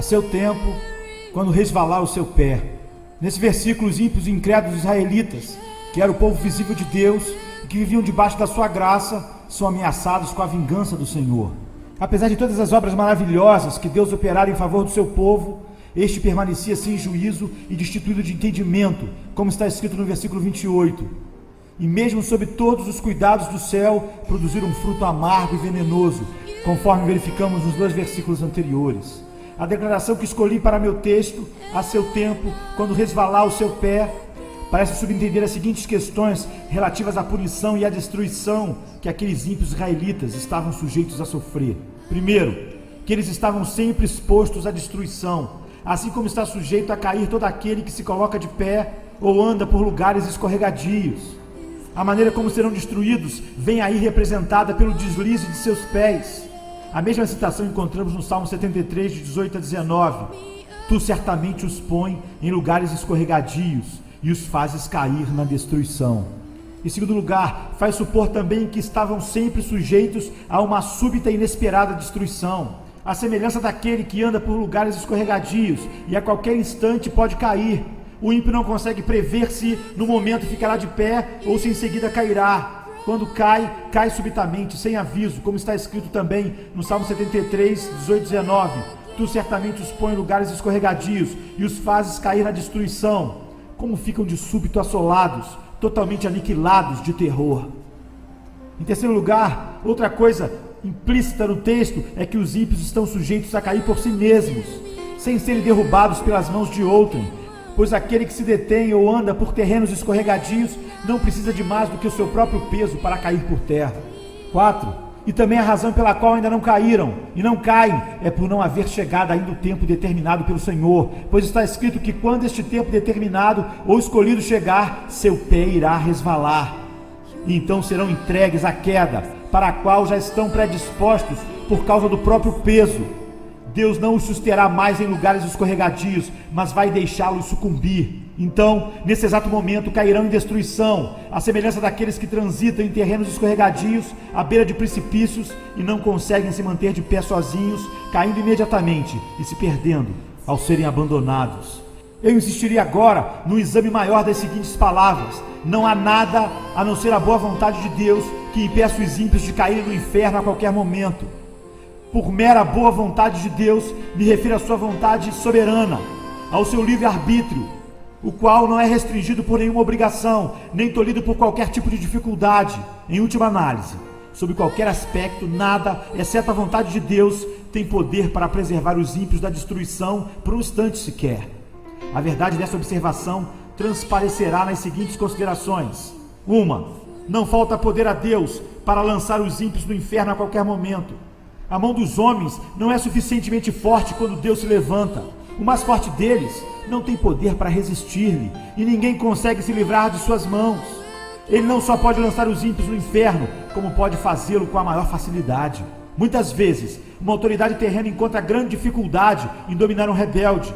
seu tempo, quando resvalar o seu pé. Nesse versículo, os ímpios e incrédulos israelitas, que era o povo visível de Deus e que viviam debaixo da sua graça, são ameaçados com a vingança do Senhor. Apesar de todas as obras maravilhosas que Deus operara em favor do seu povo, este permanecia sem juízo e destituído de entendimento, como está escrito no versículo 28. E mesmo sob todos os cuidados do céu, produziram um fruto amargo e venenoso, conforme verificamos nos 2 versículos anteriores. A declaração que escolhi para meu texto, a seu tempo, quando resvalar o seu pé, parece subentender as seguintes questões relativas à punição e à destruição que aqueles ímpios israelitas estavam sujeitos a sofrer. Primeiro, que eles estavam sempre expostos à destruição, assim como está sujeito a cair todo aquele que se coloca de pé ou anda por lugares escorregadios. A maneira como serão destruídos vem aí representada pelo deslize de seus pés. A mesma citação encontramos no Salmo 73, de 18 a 19. Tu certamente os põe em lugares escorregadios e os fazes cair na destruição. Em segundo lugar, faz supor também que estavam sempre sujeitos a uma súbita e inesperada destruição. A semelhança daquele que anda por lugares escorregadios e a qualquer instante pode cair. O ímpio não consegue prever se no momento ficará de pé ou se em seguida cairá. Quando cai, cai subitamente, sem aviso, como está escrito também no Salmo 73, 18 e 19. Tu certamente os põe em lugares escorregadios e os fazes cair na destruição. Como ficam de súbito assolados, totalmente aniquilados de terror. Em terceiro lugar, outra coisa implícita no texto é que os ímpios estão sujeitos a cair por si mesmos, sem serem derrubados pelas mãos de outrem, pois aquele que se detém ou anda por terrenos escorregadios não precisa de mais do que o seu próprio peso para cair por terra. 4. E também a razão pela qual ainda não caíram e não caem é por não haver chegado ainda o tempo determinado pelo Senhor, pois está escrito que quando este tempo determinado ou escolhido chegar, seu pé irá resvalar, e então serão entregues à queda, para a qual já estão predispostos por causa do próprio peso. Deus não os susterá mais em lugares escorregadios, mas vai deixá-los sucumbir. Então, nesse exato momento, cairão em destruição, à semelhança daqueles que transitam em terrenos escorregadios, à beira de precipícios, e não conseguem se manter de pé sozinhos, caindo imediatamente e se perdendo ao serem abandonados. Eu insistiria agora no exame maior das seguintes palavras: não há nada, a não ser a boa vontade de Deus, que impeça os ímpios de caírem no inferno a qualquer momento. Por mera boa vontade de Deus, me refiro à sua vontade soberana, ao seu livre-arbítrio, o qual não é restringido por nenhuma obrigação, nem tolhido por qualquer tipo de dificuldade. Em última análise, sob qualquer aspecto, nada, exceto a vontade de Deus, tem poder para preservar os ímpios da destruição por um instante sequer. A verdade dessa observação transparecerá nas seguintes considerações. 1. Não falta poder a Deus para lançar os ímpios no inferno a qualquer momento. A mão dos homens não é suficientemente forte quando Deus se levanta. O mais forte deles não tem poder para resistir-lhe, e ninguém consegue se livrar de suas mãos. Ele não só pode lançar os ímpios no inferno, como pode fazê-lo com a maior facilidade. Muitas vezes, uma autoridade terrena encontra grande dificuldade em dominar um rebelde,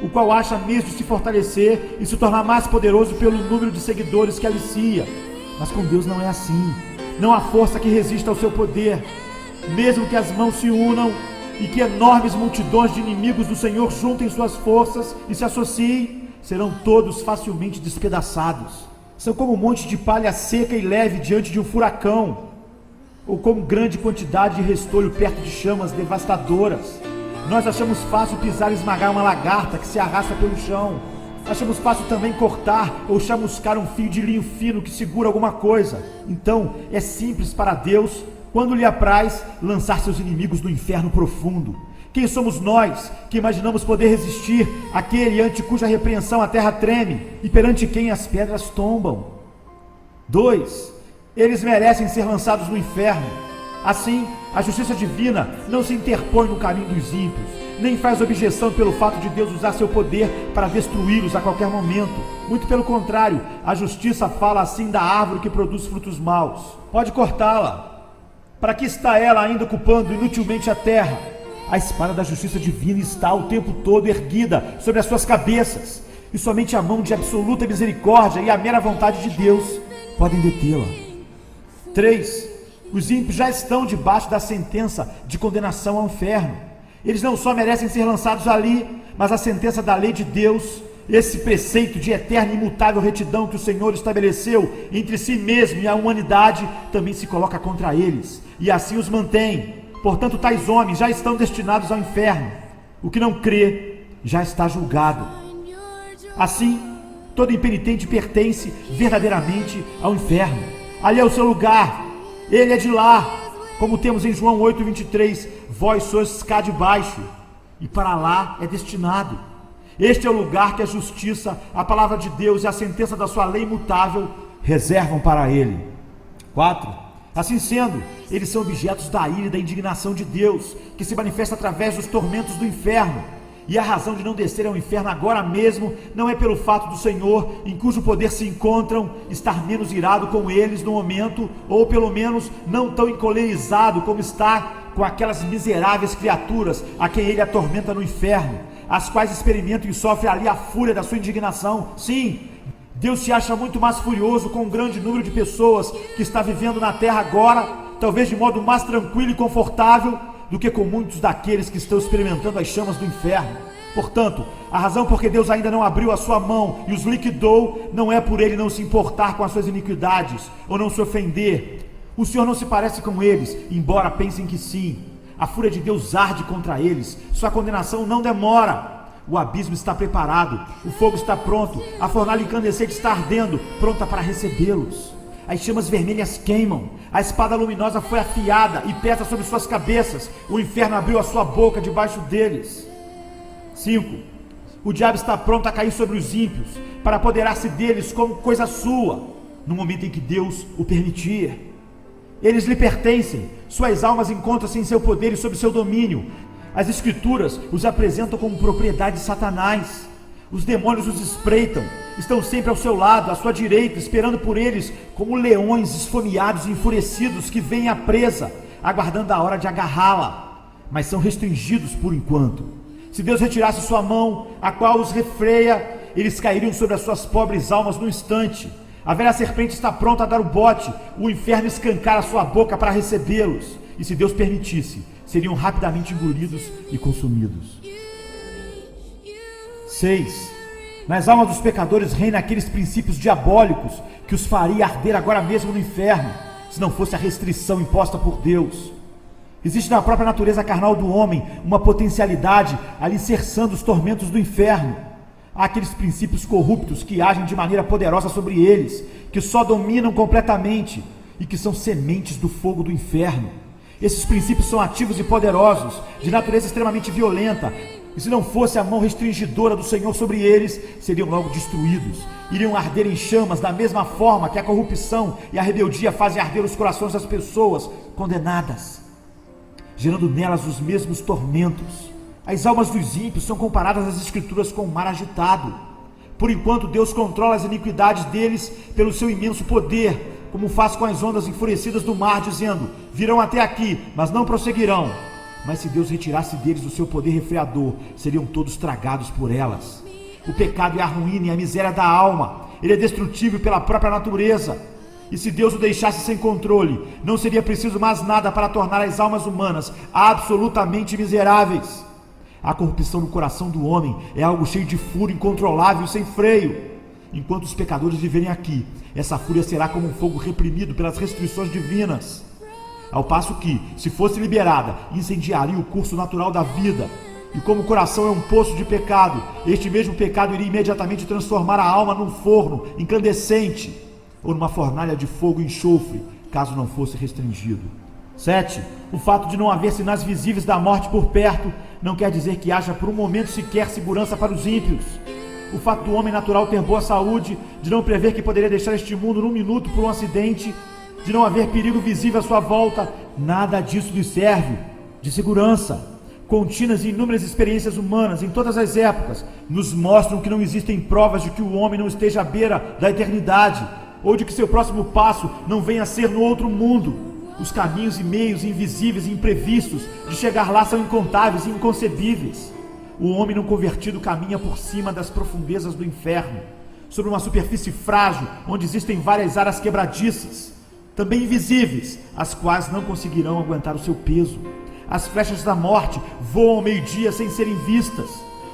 o qual acha meios de se fortalecer e se tornar mais poderoso pelo número de seguidores que alicia. Mas com Deus não é assim. Não há força que resista ao seu poder. Mesmo que as mãos se unam e que enormes multidões de inimigos do Senhor juntem suas forças e se associem, serão todos facilmente despedaçados. São como um monte de palha seca e leve diante de um furacão, ou como grande quantidade de restolho perto de chamas devastadoras. Nós achamos fácil pisar e esmagar uma lagarta que se arrasta pelo chão. Achamos fácil também cortar ou chamuscar um fio de linho fino que segura alguma coisa. Então, é simples para Deus, quando lhe apraz, lançar seus inimigos no inferno profundo. Quem somos nós, que imaginamos poder resistir àquele ante cuja repreensão a terra treme e perante quem as pedras tombam? 2. Eles merecem ser lançados no inferno. Assim, a justiça divina não se interpõe no caminho dos ímpios, nem faz objeção pelo fato de Deus usar seu poder para destruí-los a qualquer momento. Muito pelo contrário, a justiça fala assim da árvore que produz frutos maus: pode cortá-la. Para que está ela ainda ocupando inutilmente a terra? A espada da justiça divina está o tempo todo erguida sobre as suas cabeças, e somente a mão de absoluta misericórdia e a mera vontade de Deus podem detê-la. 3. Os ímpios já estão debaixo da sentença de condenação ao inferno. Eles não só merecem ser lançados ali, mas a sentença da lei de Deus, esse preceito de eterna e imutável retidão que o Senhor estabeleceu entre si mesmo e a humanidade, também se coloca contra eles, e assim os mantém. Portanto, tais homens já estão destinados ao inferno. O que não crê já está julgado. Assim, todo impenitente pertence verdadeiramente ao inferno. Ali é o seu lugar, ele é de lá. Como temos em João 8:23, vós sois cá de baixo, e para lá é destinado. Este é o lugar que a justiça, a palavra de Deus e a sentença da sua lei imutável reservam para ele. 4. Assim sendo, eles são objetos da ira e da indignação de Deus, que se manifesta através dos tormentos do inferno. E a razão de não descer ao inferno agora mesmo não é pelo fato do Senhor, em cujo poder se encontram, estar menos irado com eles no momento, ou pelo menos não tão encolerizado como está com aquelas miseráveis criaturas a quem ele atormenta no inferno, as quais experimentam e sofrem ali a fúria da sua indignação. Sim, Deus se acha muito mais furioso com um grande número de pessoas que está vivendo na terra agora, talvez de modo mais tranquilo e confortável, do que com muitos daqueles que estão experimentando as chamas do inferno. Portanto, a razão por que Deus ainda não abriu a sua mão e os liquidou não é por ele não se importar com as suas iniquidades ou não se ofender. O Senhor não se parece com eles, embora pensem que sim. A fúria de Deus arde contra eles, sua condenação não demora. O abismo está preparado, o fogo está pronto, a fornalha incandescente está ardendo, pronta para recebê-los. As chamas vermelhas queimam, a espada luminosa foi afiada e pesa sobre suas cabeças, o inferno abriu a sua boca debaixo deles. 5. O diabo está pronto a cair sobre os ímpios, para apoderar-se deles como coisa sua, no momento em que Deus o permitir. Eles lhe pertencem, suas almas encontram-se em seu poder e sob seu domínio. As Escrituras os apresentam como propriedade de Satanás. Os demônios os espreitam, estão sempre ao seu lado, à sua direita, esperando por eles como leões esfomeados e enfurecidos que veem a presa, aguardando a hora de agarrá-la, mas são restringidos por enquanto. Se Deus retirasse sua mão, a qual os refreia, eles cairiam sobre as suas pobres almas no instante. A velha serpente está pronta a dar o bote, o inferno escancar a sua boca para recebê-los, e se Deus permitisse, seriam rapidamente engolidos e consumidos. 6. Nas almas dos pecadores reinam aqueles princípios diabólicos que os faria arder agora mesmo no inferno, se não fosse a restrição imposta por Deus. Existe na própria natureza carnal do homem uma potencialidade alicerçando os tormentos do inferno. Há aqueles princípios corruptos que agem de maneira poderosa sobre eles, que só dominam completamente e que são sementes do fogo do inferno. Esses princípios são ativos e poderosos, de natureza extremamente violenta, e se não fosse a mão restringidora do Senhor sobre eles, seriam logo destruídos. Iriam arder em chamas da mesma forma que a corrupção e a rebeldia fazem arder os corações das pessoas condenadas, gerando nelas os mesmos tormentos. As almas dos ímpios são comparadas às Escrituras com um mar agitado. Por enquanto, Deus controla as iniquidades deles pelo seu imenso poder, como faz com as ondas enfurecidas do mar, dizendo: virão até aqui, mas não prosseguirão. Mas se Deus retirasse deles o seu poder refreador, seriam todos tragados por elas. O pecado é a ruína e a miséria da alma. Ele é destrutível pela própria natureza. E se Deus o deixasse sem controle, não seria preciso mais nada para tornar as almas humanas absolutamente miseráveis. A corrupção no coração do homem é algo cheio de fúria incontrolável e sem freio. Enquanto os pecadores viverem aqui, essa fúria será como um fogo reprimido pelas restrições divinas. Ao passo que, se fosse liberada, incendiaria o curso natural da vida. E como o coração é um poço de pecado, este mesmo pecado iria imediatamente transformar a alma num forno incandescente, ou numa fornalha de fogo e enxofre, caso não fosse restringido. 7. O fato de não haver sinais visíveis da morte por perto não quer dizer que haja por um momento sequer segurança para os ímpios. O fato do homem natural ter boa saúde, de não prever que poderia deixar este mundo num minuto por um acidente, de não haver perigo visível à sua volta, nada disso lhe serve de segurança. Contínuas e inúmeras experiências humanas em todas as épocas nos mostram que não existem provas de que o homem não esteja à beira da eternidade, ou de que seu próximo passo não venha a ser no outro mundo. Os caminhos e meios invisíveis e imprevistos de chegar lá são incontáveis e inconcebíveis. O homem não convertido caminha por cima das profundezas do inferno, sobre uma superfície frágil onde existem várias áreas quebradiças, também invisíveis, as quais não conseguirão aguentar o seu peso. As flechas da morte voam ao meio-dia sem serem vistas.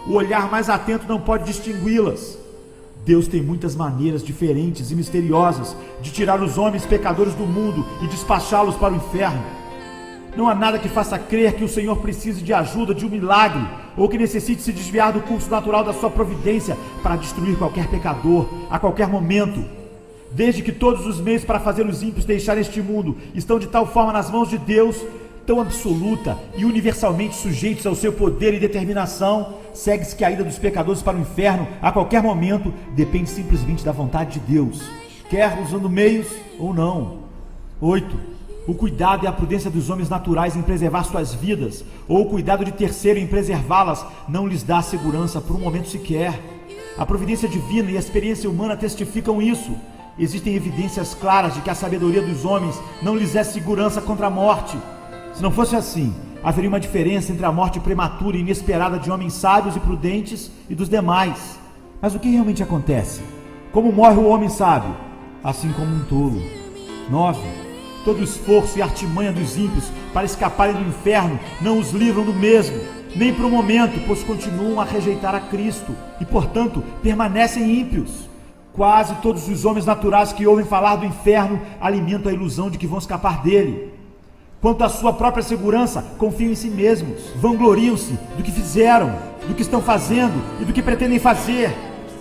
O olhar mais atento não pode distingui-las. Deus tem muitas maneiras diferentes e misteriosas de tirar os homens pecadores do mundo e despachá-los para o inferno. Não há nada que faça crer que o Senhor precise de ajuda, de um milagre, ou que necessite se desviar do curso natural da sua providência para destruir qualquer pecador, a qualquer momento. Desde que todos os meios para fazer os ímpios deixarem este mundo estão de tal forma nas mãos de Deus, tão absoluta e universalmente sujeitos ao seu poder e determinação, segue-se que a ida dos pecadores para o inferno, a qualquer momento, depende simplesmente da vontade de Deus, quer usando meios ou não. 8. O cuidado e a prudência dos homens naturais em preservar suas vidas, ou o cuidado de terceiro em preservá-las, não lhes dá segurança por um momento sequer. A providência divina e a experiência humana testificam isso. Existem evidências claras de que a sabedoria dos homens não lhes é segurança contra a morte. Se não fosse assim, haveria uma diferença entre a morte prematura e inesperada de homens sábios e prudentes e dos demais. Mas o que realmente acontece? Como morre o homem sábio? Assim como um tolo. 9. Todo o esforço e artimanha dos ímpios para escaparem do inferno não os livram do mesmo, nem por um momento, pois continuam a rejeitar a Cristo e, portanto, permanecem ímpios. Quase todos os homens naturais que ouvem falar do inferno alimentam a ilusão de que vão escapar dele. Quanto à sua própria segurança, confiam em si mesmos, vangloriam-se do que fizeram, do que estão fazendo e do que pretendem fazer.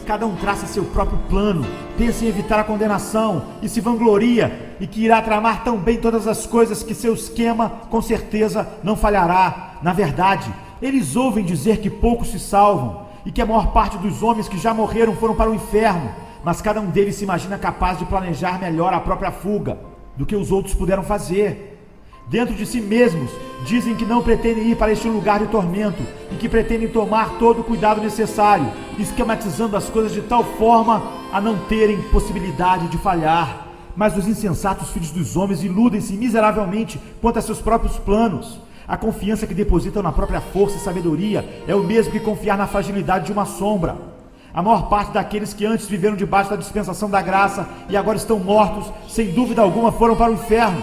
Cada um traça seu próprio plano, pensa em evitar a condenação e se vangloria e que irá tramar tão bem todas as coisas que seu esquema, com certeza, não falhará. Na verdade, eles ouvem dizer que poucos se salvam e que a maior parte dos homens que já morreram foram para o inferno, mas cada um deles se imagina capaz de planejar melhor a própria fuga do que os outros puderam fazer. Dentro de si mesmos, dizem que não pretendem ir para este lugar de tormento e que pretendem tomar todo o cuidado necessário, esquematizando as coisas de tal forma a não terem possibilidade de falhar. Mas os insensatos filhos dos homens iludem-se miseravelmente quanto a seus próprios planos. A confiança que depositam na própria força e sabedoria é o mesmo que confiar na fragilidade de uma sombra. A maior parte daqueles que antes viveram debaixo da dispensação da graça e agora estão mortos, sem dúvida alguma foram para o inferno.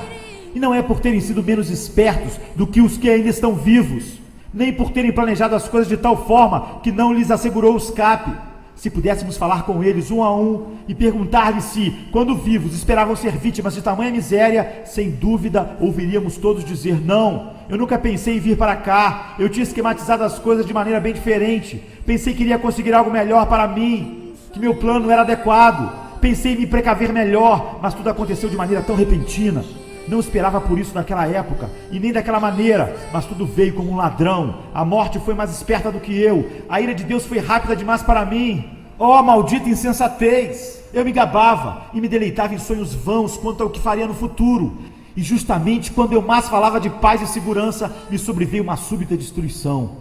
E não é por terem sido menos espertos do que os que ainda estão vivos, nem por terem planejado as coisas de tal forma que não lhes assegurou o escape. Se pudéssemos falar com eles um a um e perguntar-lhes se, quando vivos, esperavam ser vítimas de tamanha miséria, sem dúvida ouviríamos todos dizer: não, eu nunca pensei em vir para cá, eu tinha esquematizado as coisas de maneira bem diferente, pensei que iria conseguir algo melhor para mim, que meu plano era adequado, pensei em me precaver melhor, mas tudo aconteceu de maneira tão repentina. Não esperava por isso naquela época, e nem daquela maneira, mas tudo veio como um ladrão. A morte foi mais esperta do que eu, a ira de Deus foi rápida demais para mim. Oh, maldita insensatez! Eu me gabava e me deleitava em sonhos vãos quanto ao que faria no futuro. E justamente quando eu mais falava de paz e segurança, me sobreveio uma súbita destruição.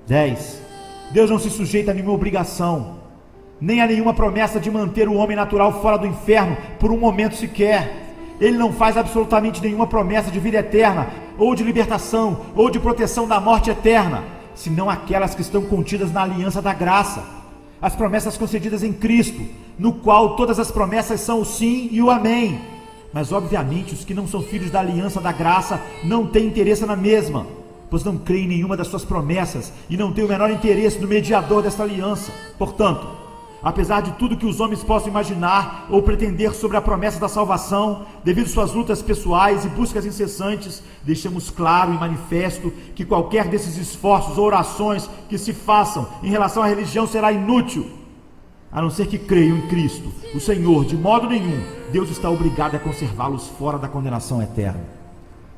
10. Deus não se sujeita a nenhuma obrigação, nem a nenhuma promessa de manter o homem natural fora do inferno por um momento sequer. Ele não faz absolutamente nenhuma promessa de vida eterna, ou de libertação, ou de proteção da morte eterna, senão aquelas que estão contidas na aliança da graça, as promessas concedidas em Cristo, no qual todas as promessas são o sim e o amém. Mas obviamente os que não são filhos da aliança da graça não têm interesse na mesma, pois não creem em nenhuma das suas promessas e não têm o menor interesse no mediador desta aliança. Portanto, apesar de tudo que os homens possam imaginar ou pretender sobre a promessa da salvação, devido às suas lutas pessoais e buscas incessantes, deixamos claro e manifesto que qualquer desses esforços ou orações que se façam em relação à religião será inútil, a não ser que creiam em Cristo, o Senhor. De modo nenhum, Deus está obrigado a conservá-los fora da condenação eterna.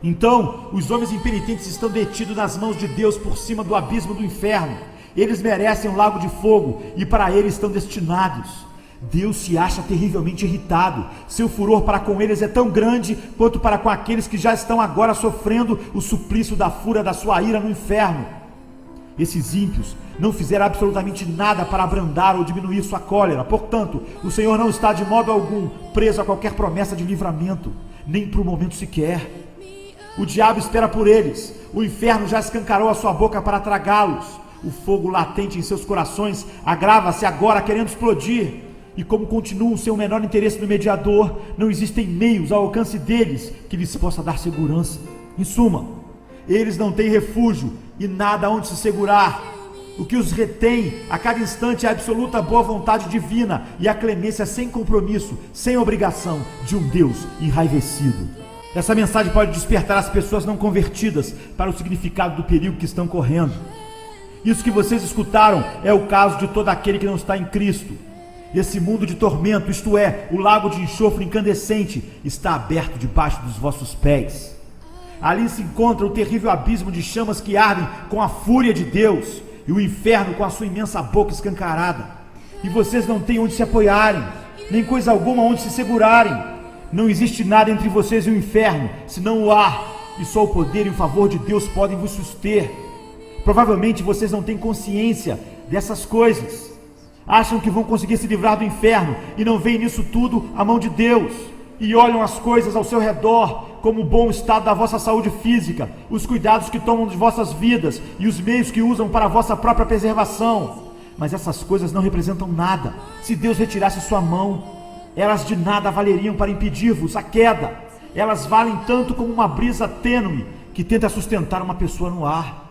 Então, os homens impenitentes estão detidos nas mãos de Deus por cima do abismo do inferno. Eles merecem um lago de fogo e para ele estão destinados. Deus se acha terrivelmente irritado. Seu furor para com eles é tão grande quanto para com aqueles que já estão agora sofrendo o suplício da fúria da sua ira no inferno. Esses ímpios não fizeram absolutamente nada para abrandar ou diminuir sua cólera. Portanto, o Senhor não está de modo algum preso a qualquer promessa de livramento, nem por um momento sequer. O diabo espera por eles. O inferno já escancarou a sua boca para tragá-los. O fogo latente em seus corações agrava-se agora querendo explodir. E como continuam sem o menor interesse no mediador, não existem meios ao alcance deles que lhes possa dar segurança. Em suma, Eles não têm refúgio e nada onde se segurar. O que os retém a cada instante é a absoluta boa vontade divina e a clemência sem compromisso, sem obrigação de um Deus enraivecido. Essa mensagem pode despertar as pessoas não convertidas para o significado do perigo que estão correndo. Isso que vocês escutaram é o caso de todo aquele que não está em Cristo. Esse mundo de tormento, isto é, o lago de enxofre incandescente, está aberto debaixo dos vossos pés. Ali se encontra o terrível abismo de chamas que ardem com a fúria de Deus e o inferno com a sua imensa boca escancarada. E vocês não têm onde se apoiarem, nem coisa alguma onde se segurarem. Não existe nada entre vocês e o inferno, senão o ar, e só o poder e o favor de Deus podem vos suster. Provavelmente vocês não têm consciência dessas coisas. Acham que vão conseguir se livrar do inferno e não veem nisso tudo a mão de Deus. E olham as coisas ao seu redor, como o bom estado da vossa saúde física, os cuidados que tomam de vossas vidas e os meios que usam para a vossa própria preservação. Mas essas coisas não representam nada. Se Deus retirasse sua mão, elas de nada valeriam para impedir-vos a queda. Elas valem tanto como uma brisa tênue que tenta sustentar uma pessoa no ar.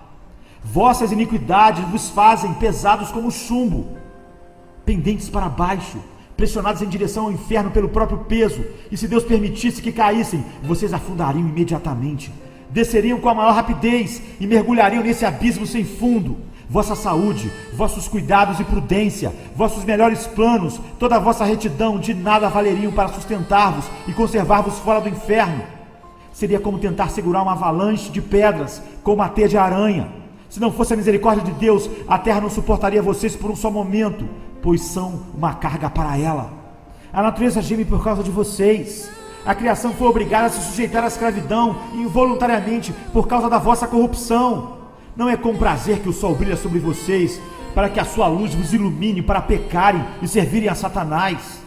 Vossas iniquidades vos fazem pesados como chumbo, pendentes para baixo, pressionados em direção ao inferno pelo próprio peso, e se Deus permitisse que caíssem, vocês afundariam imediatamente, desceriam com a maior rapidez e mergulhariam nesse abismo sem fundo. Vossa saúde, vossos cuidados e prudência, vossos melhores planos, toda a vossa retidão de nada valeriam para sustentar-vos e conservar-vos fora do inferno. Seria como tentar segurar uma avalanche de pedras com uma teia de aranha. Se não fosse a misericórdia de Deus, a terra não suportaria vocês por um só momento, pois são uma carga para ela. A natureza geme por causa de vocês. A criação foi obrigada a se sujeitar à escravidão involuntariamente por causa da vossa corrupção. Não é com prazer que o sol brilha sobre vocês, para que a sua luz vos ilumine para pecarem e servirem a Satanás.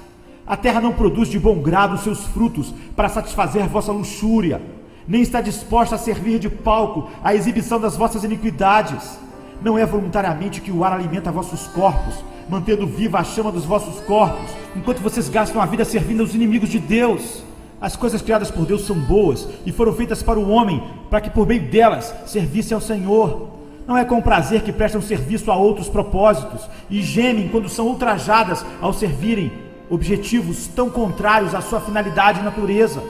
A terra não produz de bom grado os seus frutos para satisfazer vossa luxúria, nem está disposta a servir de palco à exibição das vossas iniquidades. Não é voluntariamente que o ar alimenta vossos corpos, mantendo viva a chama dos vossos corpos, enquanto vocês gastam a vida servindo aos inimigos de Deus. As coisas criadas por Deus são boas e foram feitas para o homem, para que por meio delas servisse ao Senhor. Não é com prazer que prestam serviço a outros propósitos e gemem quando são ultrajadas ao servirem objetivos tão contrários à sua finalidade e natureza.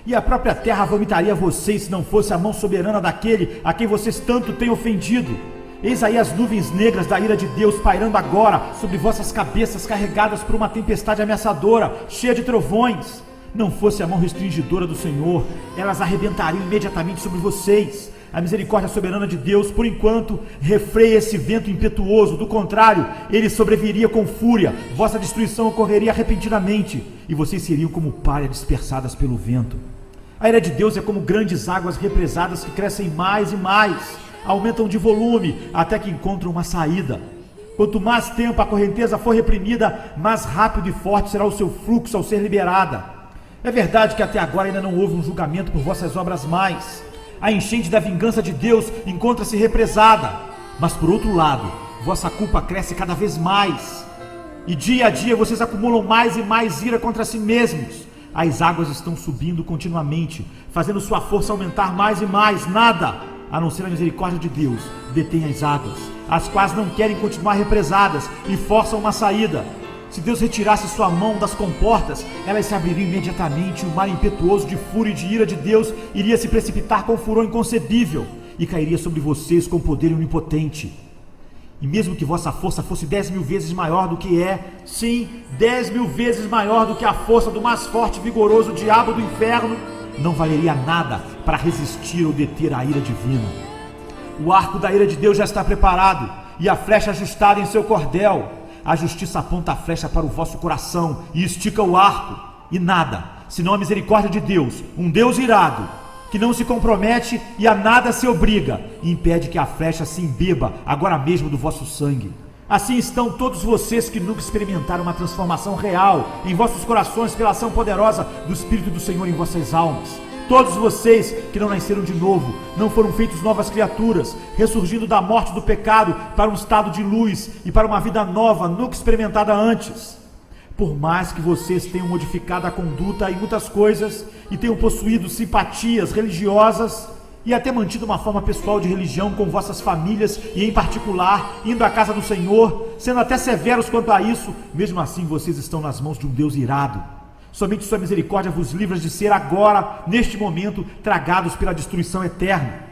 E a própria terra vomitaria vocês se não fosse a mão soberana daquele a quem vocês tanto têm ofendido. Eis aí as nuvens negras da ira de Deus pairando agora sobre vossas cabeças, carregadas por uma tempestade ameaçadora, cheia de trovões. Não fosse a mão restringidora do Senhor, elas arrebentariam imediatamente sobre vocês. A misericórdia soberana de Deus, por enquanto, refreia esse vento impetuoso. Do contrário, ele sobreviria com fúria, vossa destruição ocorreria repentinamente, e vocês seriam como palha dispersadas pelo vento. A ira de Deus é como grandes águas represadas que crescem mais e mais, aumentam de volume até que encontram uma saída. Quanto mais tempo a correnteza for reprimida, mais rápido e forte será o seu fluxo ao ser liberada. É verdade que até agora ainda não houve um julgamento por vossas obras mais. A enchente da vingança de Deus encontra-se represada. Mas por outro lado, vossa culpa cresce cada vez mais. E dia a dia vocês acumulam mais e mais ira contra si mesmos. As águas estão subindo continuamente, fazendo sua força aumentar mais e mais. Nada, a não ser a misericórdia de Deus, detém as águas, as quais não querem continuar represadas e forçam uma saída. Se Deus retirasse sua mão das comportas, elas se abririam imediatamente, e o mar impetuoso de fúria e de ira de Deus iria se precipitar com furor inconcebível e cairia sobre vocês com poder onipotente. E mesmo que vossa força fosse 10.000 vezes maior do que sim, 10.000 vezes maior do que a força do mais forte e vigoroso diabo do inferno, não valeria nada para resistir ou deter a ira divina. O arco da ira de Deus já está preparado e a flecha ajustada em seu cordel. A justiça aponta a flecha para o vosso coração e estica o arco, e nada, senão a misericórdia de Deus, um Deus irado, que não se compromete e a nada se obriga, e impede que a flecha se embeba agora mesmo do vosso sangue. Assim estão todos vocês que nunca experimentaram uma transformação real em vossos corações pela ação poderosa do Espírito do Senhor em vossas almas. Todos vocês que não nasceram de novo, não foram feitos novas criaturas, ressurgindo da morte do pecado para um estado de luz e para uma vida nova, nunca experimentada antes. Por mais que vocês tenham modificado a conduta em muitas coisas e tenham possuído simpatias religiosas, e até mantido uma forma pessoal de religião com vossas famílias e em particular, indo à casa do Senhor, sendo até severos quanto a isso, mesmo assim vocês estão nas mãos de um Deus irado. Somente sua misericórdia vos livra de ser agora, neste momento, tragados pela destruição eterna.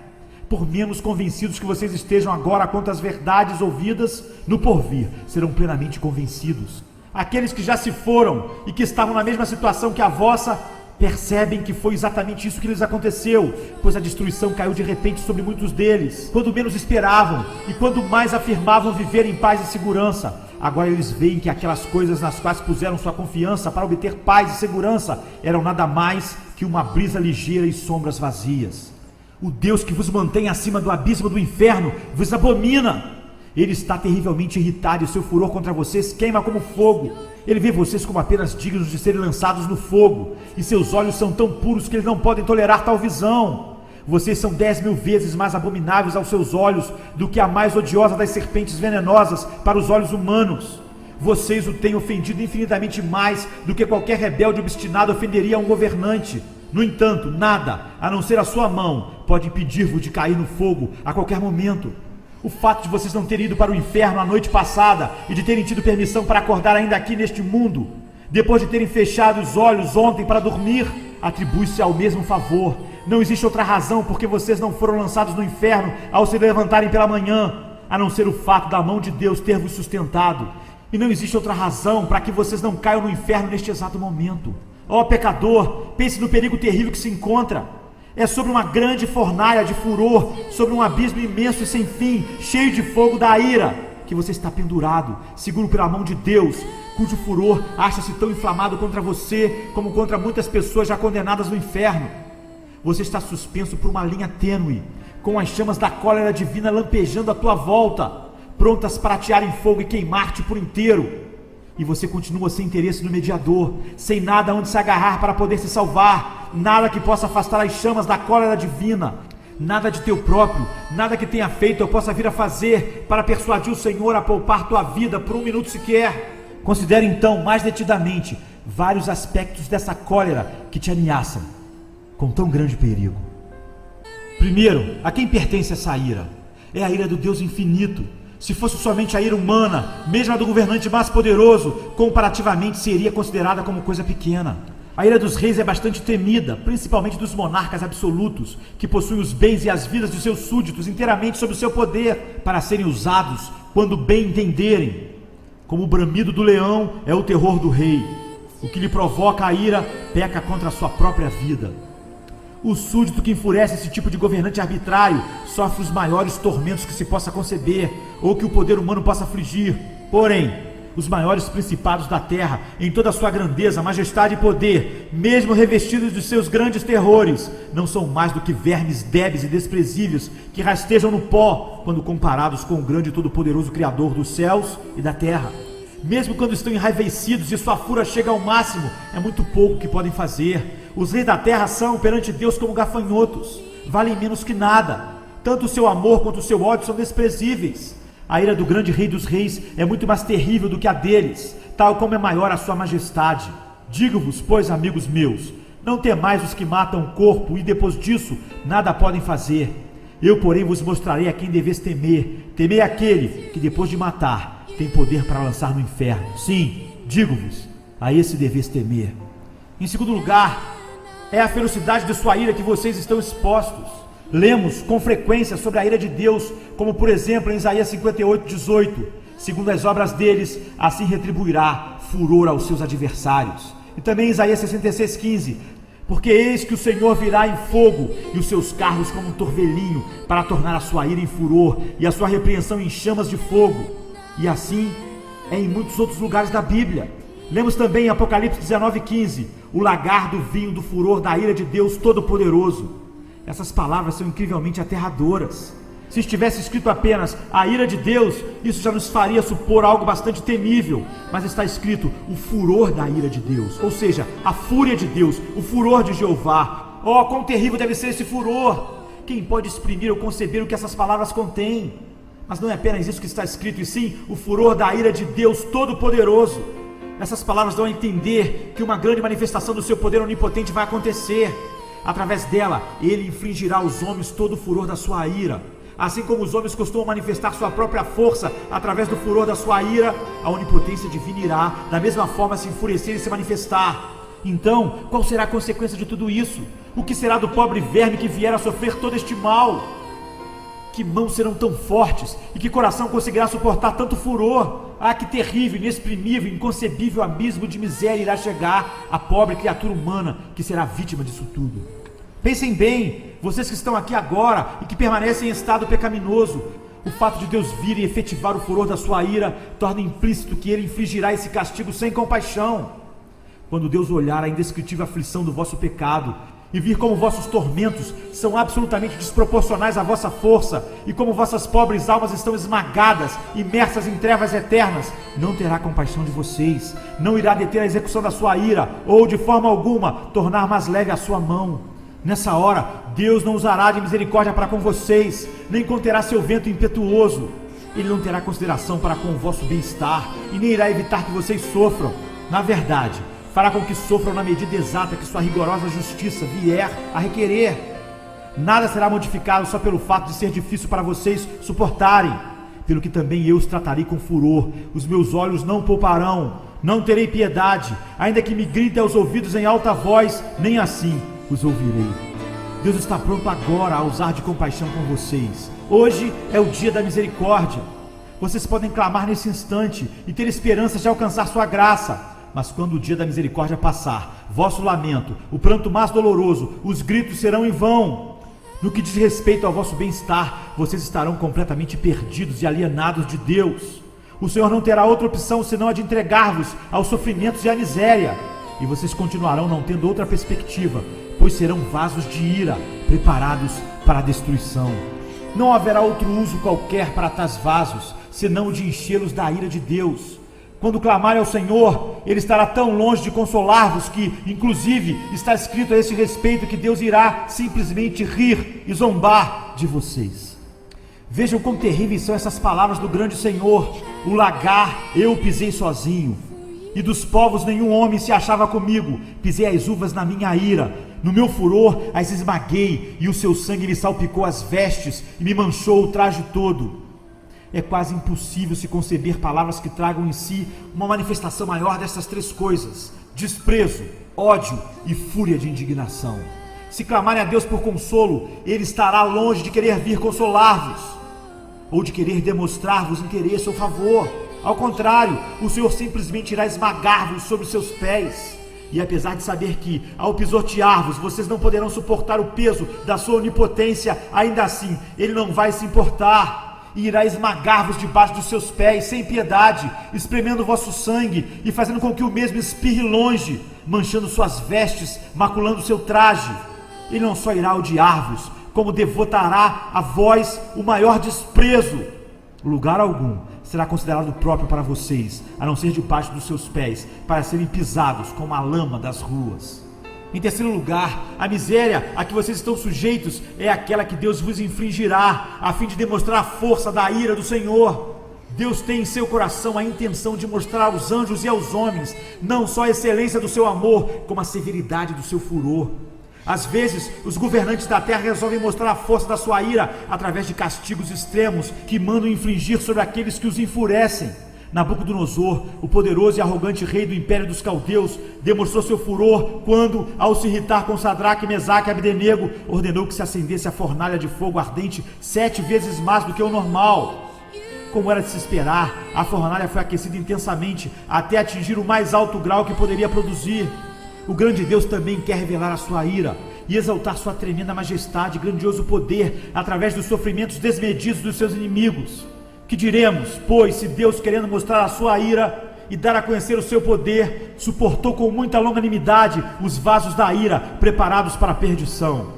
Por menos convencidos que vocês estejam agora quanto às verdades ouvidas, no porvir serão plenamente convencidos. Aqueles que já se foram e que estavam na mesma situação que a vossa, percebem que foi exatamente isso que lhes aconteceu, pois a destruição caiu de repente sobre muitos deles, quando menos esperavam e quando mais afirmavam viver em paz e segurança. Agora eles veem que aquelas coisas nas quais puseram sua confiança para obter paz e segurança eram nada mais que uma brisa ligeira e sombras vazias. O Deus que vos mantém acima do abismo do inferno vos abomina. Ele está terrivelmente irritado e seu furor contra vocês queima como fogo. Ele vê vocês como apenas dignos de serem lançados no fogo, e seus olhos são tão puros que eles não podem tolerar tal visão. Vocês são 10.000 vezes mais abomináveis aos seus olhos do que a mais odiosa das serpentes venenosas para os olhos humanos. Vocês o têm ofendido infinitamente mais do que qualquer rebelde obstinado ofenderia a um governante. No entanto, nada, a não ser a sua mão, pode impedir-vos de cair no fogo a qualquer momento. O fato de vocês não terem ido para o inferno a noite passada e de terem tido permissão para acordar ainda aqui neste mundo, depois de terem fechado os olhos ontem para dormir, atribui-se ao mesmo favor. Não existe outra razão porque vocês não foram lançados no inferno ao se levantarem pela manhã, a não ser o fato da mão de Deus ter vos sustentado. E não existe outra razão para que vocês não caiam no inferno neste exato momento. Ó pecador, pense no perigo terrível que se encontra. É sobre uma grande fornalha de furor, sobre um abismo imenso e sem fim, cheio de fogo da ira, que você está pendurado, seguro pela mão de Deus, cujo furor acha-se tão inflamado contra você, como contra muitas pessoas já condenadas no inferno. Você está suspenso por uma linha tênue, com as chamas da cólera divina lampejando à tua volta, prontas para atear em fogo e queimar-te por inteiro. E você continua sem interesse no mediador, sem nada onde se agarrar para poder se salvar, nada que possa afastar as chamas da cólera divina, nada de teu próprio, nada que tenha feito ou possa vir a fazer para persuadir o Senhor a poupar tua vida por um minuto sequer. Considere então mais detidamente vários aspectos dessa cólera que te ameaçam com tão grande perigo. Primeiro, a quem pertence essa ira? É a ira do Deus infinito. Se fosse somente a ira humana, mesmo a do governante mais poderoso, comparativamente seria considerada como coisa pequena. A ira dos reis é bastante temida, principalmente dos monarcas absolutos, que possuem os bens e as vidas de seus súditos inteiramente sob o seu poder, para serem usados quando bem entenderem. Como o bramido do leão é o terror do rei. O que lhe provoca a ira peca contra a sua própria vida. O súdito que enfurece esse tipo de governante arbitrário sofre os maiores tormentos que se possa conceber ou que o poder humano possa afligir. Porém, os maiores principados da terra, em toda a sua grandeza, majestade e poder, mesmo revestidos de seus grandes terrores, não são mais do que vermes débeis e desprezíveis que rastejam no pó quando comparados com o grande e todo-poderoso Criador dos céus e da terra. Mesmo quando estão enraivecidos e sua fúria chega ao máximo, é muito pouco que podem fazer. Os reis da terra são, perante Deus, como gafanhotos, valem menos que nada. Tanto o seu amor quanto o seu ódio são desprezíveis. A ira do grande rei dos reis é muito mais terrível do que a deles, tal como é maior a sua majestade. Digo-vos, pois, amigos meus, não temais os que matam o corpo e depois disso nada podem fazer. Eu, porém, vos mostrarei a quem deveis temer. Temei aquele que, depois de matar, tem poder para lançar no inferno. Sim, digo-vos, a esse deveis temer. Em segundo lugar, é a ferocidade de sua ira que vocês estão expostos. Lemos com frequência sobre a ira de Deus, como por exemplo em Isaías 58:18. Segundo as obras deles, assim retribuirá furor aos seus adversários. E também em Isaías 66:15. Porque eis que o Senhor virá em fogo, e os seus carros como um torvelinho, para tornar a sua ira em furor, e a sua repreensão em chamas de fogo. E assim é em muitos outros lugares da Bíblia. Lemos também em Apocalipse 19:15, o lagar do vinho do furor da ira de Deus Todo-Poderoso. Essas palavras são incrivelmente aterradoras. Se estivesse escrito apenas a ira de Deus, isso já nos faria supor algo bastante temível. Mas está escrito o furor da ira de Deus, ou seja, a fúria de Deus, o furor de Jeová. Oh, quão terrível deve ser esse furor! Quem pode exprimir ou conceber o que essas palavras contêm? Mas não é apenas isso que está escrito, e sim o furor da ira de Deus Todo-Poderoso. Essas palavras dão a entender que uma grande manifestação do seu poder onipotente vai acontecer. Através dela, ele infligirá aos homens todo o furor da sua ira. Assim como os homens costumam manifestar sua própria força através do furor da sua ira, a onipotência divina irá, da mesma forma, se enfurecer e se manifestar. Então, qual será a consequência de tudo isso? O que será do pobre verme que vier a sofrer todo este mal? Que mãos serão tão fortes e que coração conseguirá suportar tanto furor? Ah, que terrível, inexprimível, inconcebível abismo de miséria irá chegar à pobre criatura humana que será vítima disso tudo. Pensem bem, vocês que estão aqui agora e que permanecem em estado pecaminoso. O fato de Deus vir e efetivar o furor da sua ira torna implícito que ele infligirá esse castigo sem compaixão. Quando Deus olhar a indescritível aflição do vosso pecado e vir como vossos tormentos são absolutamente desproporcionais à vossa força e como vossas pobres almas estão esmagadas, imersas em trevas eternas, não terá compaixão de vocês, não irá deter a execução da sua ira ou de forma alguma tornar mais leve a sua mão. Nessa hora, Deus não usará de misericórdia para com vocês, nem conterá seu vento impetuoso. Ele não terá consideração para com o vosso bem-estar e nem irá evitar que vocês sofram. Na verdade, fará com que sofram na medida exata que sua rigorosa justiça vier a requerer. Nada será modificado só pelo fato de ser difícil para vocês suportarem. Pelo que também eu os tratarei com furor, os meus olhos não pouparão, não terei piedade, ainda que me gritem aos ouvidos em alta voz, nem assim os ouvirei. Deus está pronto agora a usar de compaixão com vocês. Hoje é o dia da misericórdia. Vocês podem clamar nesse instante e ter esperança de alcançar sua graça. Mas quando o dia da misericórdia passar, vosso lamento, o pranto mais doloroso, os gritos serão em vão. No que diz respeito ao vosso bem-estar, vocês estarão completamente perdidos e alienados de Deus. O Senhor não terá outra opção senão a de entregar-vos aos sofrimentos e à miséria. E vocês continuarão não tendo outra perspectiva, pois serão vasos de ira, preparados para a destruição. Não haverá outro uso qualquer para tais vasos, senão o de enchê-los da ira de Deus. Quando clamarem ao Senhor, Ele estará tão longe de consolar-vos que, inclusive, está escrito a esse respeito que Deus irá simplesmente rir e zombar de vocês. Vejam quão terríveis são essas palavras do grande Senhor. O lagar eu pisei sozinho, e dos povos nenhum homem se achava comigo. Pisei as uvas na minha ira, no meu furor as esmaguei, e o seu sangue me salpicou as vestes e me manchou o traje todo. É quase impossível se conceber palavras que tragam em si uma manifestação maior dessas três coisas: desprezo, ódio e fúria de indignação. Se clamarem a Deus por consolo, Ele estará longe de querer vir consolar-vos, ou de querer demonstrar-vos interesse ou favor. Ao contrário, o Senhor simplesmente irá esmagar-vos sobre seus pés. E apesar de saber que, ao pisotear-vos, vocês não poderão suportar o peso da sua onipotência, ainda assim, Ele não vai se importar. E irá esmagar-vos debaixo dos seus pés, sem piedade, espremendo o vosso sangue e fazendo com que o mesmo espirre longe, manchando suas vestes, maculando seu traje. Ele não só irá odiar-vos, como devotará a vós o maior desprezo. Lugar algum será considerado próprio para vocês, a não ser debaixo dos seus pés, para serem pisados como a lama das ruas. Em terceiro lugar, a miséria a que vocês estão sujeitos é aquela que Deus vos infligirá, a fim de demonstrar a força da ira do Senhor. Deus tem em seu coração a intenção de mostrar aos anjos e aos homens, não só a excelência do seu amor, como a severidade do seu furor. Às vezes, os governantes da terra resolvem mostrar a força da sua ira através de castigos extremos que mandam infligir sobre aqueles que os enfurecem. Nabucodonosor, o poderoso e arrogante rei do império dos caldeus, demonstrou seu furor quando, ao se irritar com Sadraque, Mesaque e Abdenego, ordenou que se acendesse a fornalha de fogo ardente 7 vezes mais do que o normal. Como era de se esperar, a fornalha foi aquecida intensamente até atingir o mais alto grau que poderia produzir. O grande Deus também quer revelar a sua ira e exaltar sua tremenda majestade e grandioso poder através dos sofrimentos desmedidos dos seus inimigos. Que diremos, pois, se Deus, querendo mostrar a sua ira e dar a conhecer o seu poder, suportou com muita longanimidade os vasos da ira preparados para a perdição?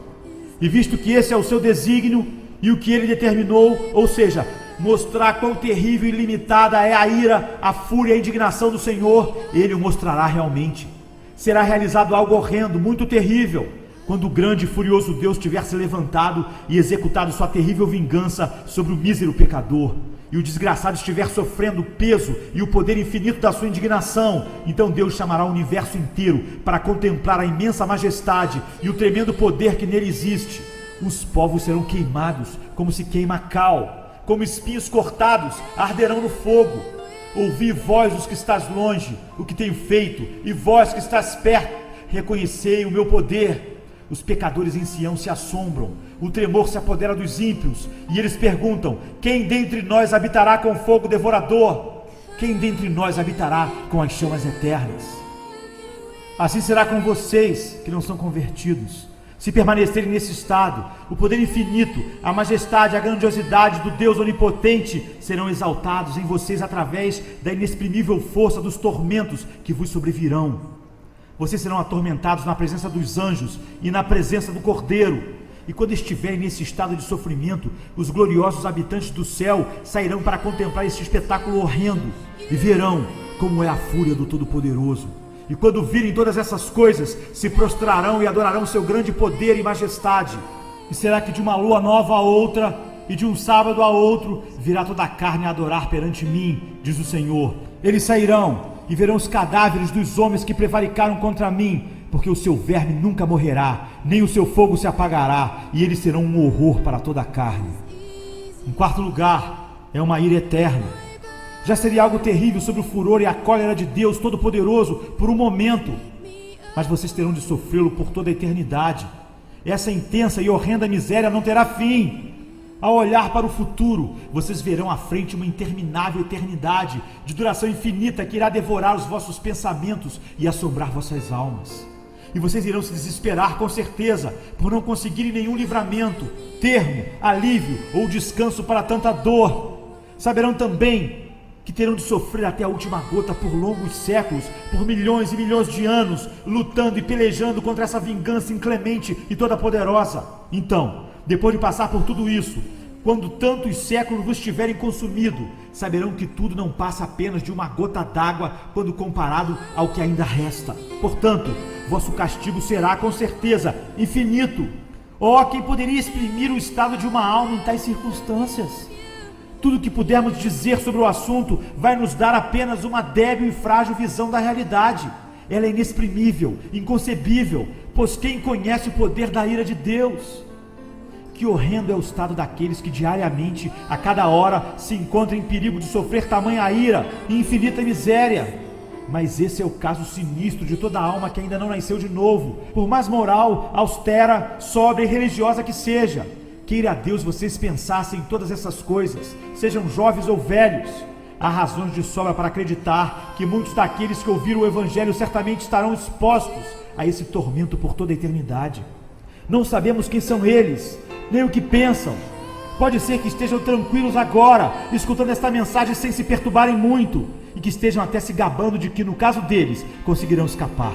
E visto que esse é o seu desígnio e o que ele determinou, ou seja, mostrar quão terrível e limitada é a ira, a fúria e a indignação do Senhor, ele o mostrará realmente. Será realizado algo horrendo, muito terrível, quando o grande e furioso Deus tiver se levantado e executado sua terrível vingança sobre o mísero pecador. e o desgraçado estiver sofrendo o peso e o poder infinito da sua indignação, então Deus chamará o universo inteiro para contemplar a imensa majestade e o tremendo poder que nele existe. Os povos serão queimados como se queima cal, como espinhos cortados arderão no fogo. Ouvi, vós os que estás longe, o que tenho feito, e vós que estás perto, reconhecei o meu poder. Os pecadores em Sião se assombram, o tremor se apodera dos ímpios, e eles perguntam: quem dentre nós habitará com fogo devorador? Quem dentre nós habitará com as chamas eternas? Assim será com vocês que não são convertidos. Se permanecerem nesse estado, o poder infinito, a majestade, a grandiosidade do Deus onipotente serão exaltados em vocês através da inexprimível força dos tormentos que vos sobrevirão. Vocês serão atormentados na presença dos anjos e na presença do Cordeiro. E quando estiverem nesse estado de sofrimento, os gloriosos habitantes do céu sairão para contemplar esse espetáculo horrendo e verão como é a fúria do Todo-Poderoso. E quando virem todas essas coisas, se prostrarão e adorarão seu grande poder e majestade. E será que de uma lua nova a outra, e de um sábado a outro, virá toda a carne a adorar perante mim, diz o Senhor. Eles sairão e verão os cadáveres dos homens que prevaricaram contra mim, porque o seu verme nunca morrerá, nem o seu fogo se apagará, e eles serão um horror para toda a carne. Em quarto lugar, é uma ira eterna. Já seria algo terrível sobre o furor e a cólera de Deus Todo-Poderoso por um momento, mas vocês terão de sofrê-lo por toda a eternidade. Essa intensa e horrenda miséria não terá fim. Ao olhar para o futuro, vocês verão à frente uma interminável eternidade de duração infinita que irá devorar os vossos pensamentos e assombrar vossas almas. E vocês irão se desesperar com certeza por não conseguirem nenhum livramento, termo, alívio ou descanso para tanta dor. Saberão também que terão de sofrer até a última gota por longos séculos, por milhões e milhões de anos, lutando e pelejando contra essa vingança inclemente e toda poderosa. Então, depois de passar por tudo isso, quando tantos séculos vos tiverem consumido, saberão que tudo não passa apenas de uma gota d'água quando comparado ao que ainda resta. Portanto, vosso castigo será, com certeza, infinito. Oh, quem poderia exprimir o estado de uma alma em tais circunstâncias? Tudo o que pudermos dizer sobre o assunto vai nos dar apenas uma débil e frágil visão da realidade. Ela é inexprimível, inconcebível, pois quem conhece o poder da ira de Deus? Que horrendo é o estado daqueles que diariamente, a cada hora, se encontram em perigo de sofrer tamanha ira e infinita miséria. Mas esse é o caso sinistro de toda alma que ainda não nasceu de novo, por mais moral, austera, sóbria e religiosa que seja. Queira a Deus vocês pensassem em todas essas coisas, sejam jovens ou velhos. Há razões de sobra para acreditar que muitos daqueles que ouviram o Evangelho certamente estarão expostos a esse tormento por toda a eternidade. Não sabemos quem são eles, nem o que pensam. Pode ser que estejam tranquilos agora, escutando esta mensagem sem se perturbarem muito, e que estejam até se gabando de que, no caso deles, conseguirão escapar.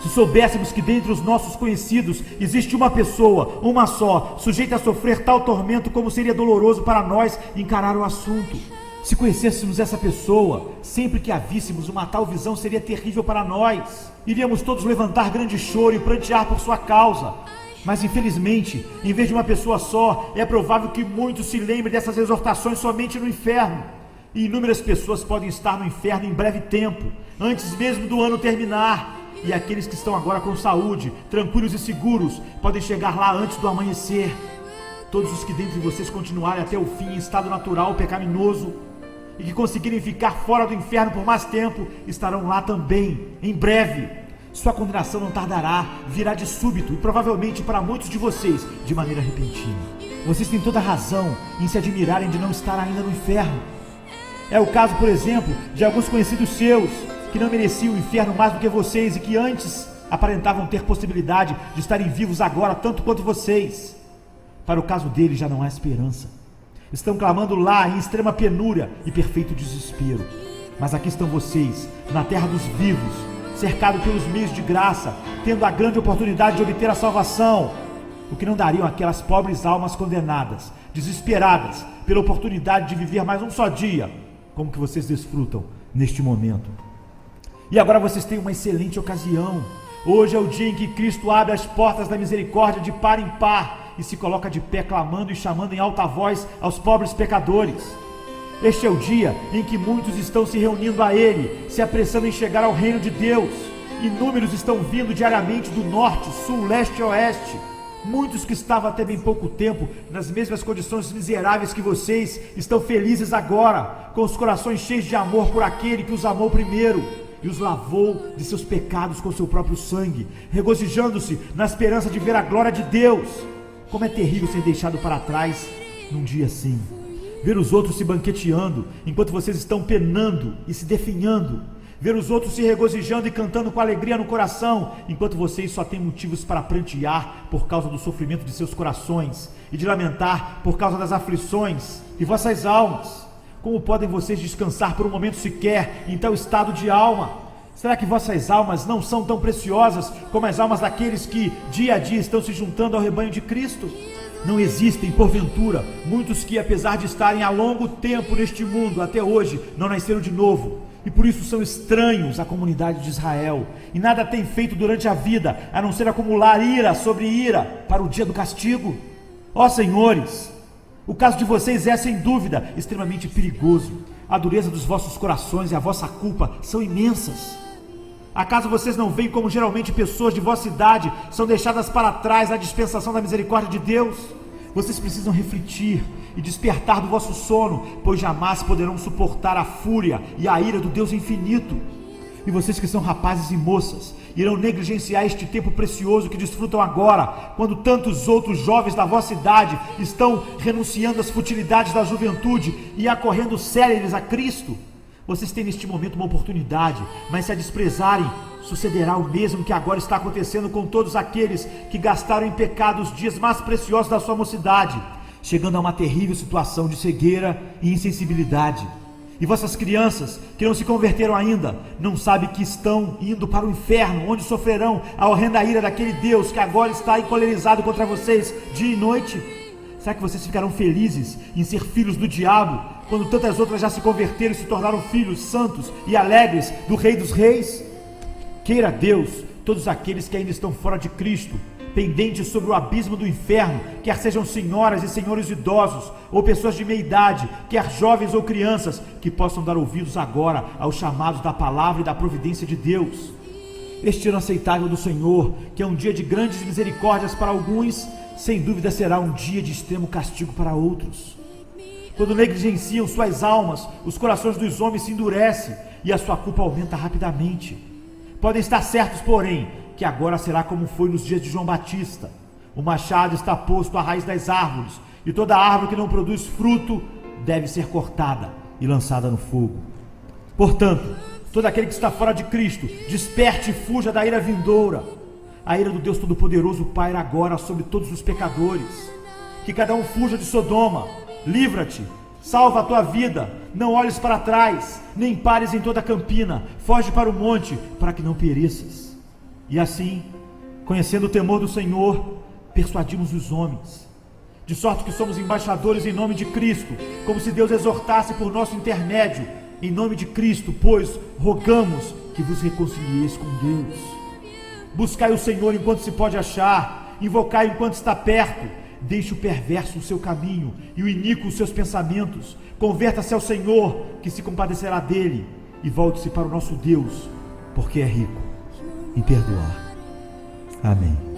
Se soubéssemos que dentre os nossos conhecidos existe uma pessoa, uma só, sujeita a sofrer tal tormento, como seria doloroso para nós encarar o assunto. Se conhecêssemos essa pessoa, sempre que a víssemos, uma tal visão seria terrível para nós. Iríamos todos levantar grande choro e prantear por sua causa. Mas infelizmente, em vez de uma pessoa só, é provável que muitos se lembrem dessas exortações somente no inferno. E inúmeras pessoas podem estar no inferno em breve tempo, antes mesmo do ano terminar. E aqueles que estão agora com saúde, tranquilos e seguros, podem chegar lá antes do amanhecer. Todos os que dentre vocês continuarem até o fim em estado natural pecaminoso e que conseguirem ficar fora do inferno por mais tempo, estarão lá também, em breve. Sua condenação não tardará, virá de súbito e provavelmente para muitos de vocês, de maneira repentina. Vocês têm toda a razão em se admirarem de não estar ainda no inferno. É o caso, por exemplo, de alguns conhecidos seus, que não mereciam o inferno mais do que vocês e que antes aparentavam ter possibilidade de estarem vivos agora tanto quanto vocês. Para o caso deles já não há esperança. Estão clamando lá em extrema penúria e perfeito desespero. Mas aqui estão vocês, na terra dos vivos, cercados pelos meios de graça, tendo a grande oportunidade de obter a salvação. O que não dariam aquelas pobres almas condenadas, desesperadas pela oportunidade de viver mais um só dia, como que vocês desfrutam neste momento. E agora vocês têm uma excelente ocasião. Hoje é o dia em que Cristo abre as portas da misericórdia de par em par e se coloca de pé clamando e chamando em alta voz aos pobres pecadores. Este é o dia em que muitos estão se reunindo a Ele, se apressando em chegar ao reino de Deus. Inúmeros estão vindo diariamente do norte, sul, leste e oeste. Muitos que estavam até bem pouco tempo nas mesmas condições miseráveis que vocês estão felizes agora, com os corações cheios de amor por aquele que os amou primeiro e os lavou de seus pecados com seu próprio sangue, regozijando-se na esperança de ver a glória de Deus. Como é terrível ser deixado para trás num dia assim, ver os outros se banqueteando enquanto vocês estão penando e se definhando, ver os outros se regozijando e cantando com alegria no coração, enquanto vocês só têm motivos para prantear por causa do sofrimento de seus corações e de lamentar por causa das aflições de vossas almas. Como podem vocês descansar por um momento sequer em tal estado de alma? Será que vossas almas não são tão preciosas como as almas daqueles que dia a dia estão se juntando ao rebanho de Cristo? Não existem, porventura, muitos que, apesar de estarem há longo tempo neste mundo, até hoje, não nasceram de novo, e por isso são estranhos à comunidade de Israel, e nada têm feito durante a vida, a não ser acumular ira sobre ira, para o dia do castigo? Ó senhores, o caso de vocês é, sem dúvida, extremamente perigoso. A dureza dos vossos corações e a vossa culpa são imensas. Acaso vocês não veem como geralmente pessoas de vossa idade são deixadas para trás na dispensação da misericórdia de Deus? Vocês precisam refletir e despertar do vosso sono, pois jamais poderão suportar a fúria e a ira do Deus infinito. E vocês que são rapazes e moças, irão negligenciar este tempo precioso que desfrutam agora, quando tantos outros jovens da vossa idade estão renunciando às futilidades da juventude e acorrendo céleres a Cristo? Vocês têm neste momento uma oportunidade, mas se a desprezarem, sucederá o mesmo que agora está acontecendo com todos aqueles que gastaram em pecado os dias mais preciosos da sua mocidade, chegando a uma terrível situação de cegueira e insensibilidade. E vossas crianças, que não se converteram ainda, não sabem que estão indo para o inferno, onde sofrerão a horrenda ira daquele Deus que agora está encolerizado contra vocês dia e noite? Será que vocês ficarão felizes em ser filhos do diabo, quando tantas outras já se converteram e se tornaram filhos santos e alegres do Rei dos Reis? Queira Deus, todos aqueles que ainda estão fora de Cristo, pendentes sobre o abismo do inferno, quer sejam senhoras e senhores idosos, ou pessoas de meia idade, quer jovens ou crianças, que possam dar ouvidos agora aos chamados da palavra e da providência de Deus. Este ano aceitável do Senhor, que é um dia de grandes misericórdias para alguns, sem dúvida será um dia de extremo castigo para outros. Quando negligenciam suas almas, os corações dos homens se endurecem e a sua culpa aumenta rapidamente. Podem estar certos, porém, que agora será como foi nos dias de João Batista. O machado está posto à raiz das árvores, e toda árvore que não produz fruto deve ser cortada e lançada no fogo. Portanto, todo aquele que está fora de Cristo, desperte e fuja da ira vindoura. A ira do Deus Todo-Poderoso paira agora sobre todos os pecadores. Que cada um fuja de Sodoma. Livra-te, salva a tua vida, não olhes para trás, nem pares em toda a campina, foge para o monte, para que não pereças. E assim, conhecendo o temor do Senhor, persuadimos os homens, de sorte que somos embaixadores em nome de Cristo, como se Deus exortasse por nosso intermédio. Em nome de Cristo, pois, rogamos que vos reconcilieis com Deus. Buscai o Senhor enquanto se pode achar, invocai enquanto está perto. Deixe o perverso o seu caminho e o iníquo os seus pensamentos. Converta-se ao Senhor, que se compadecerá dele, e volte-se para o nosso Deus, porque é rico em perdoar. Amém.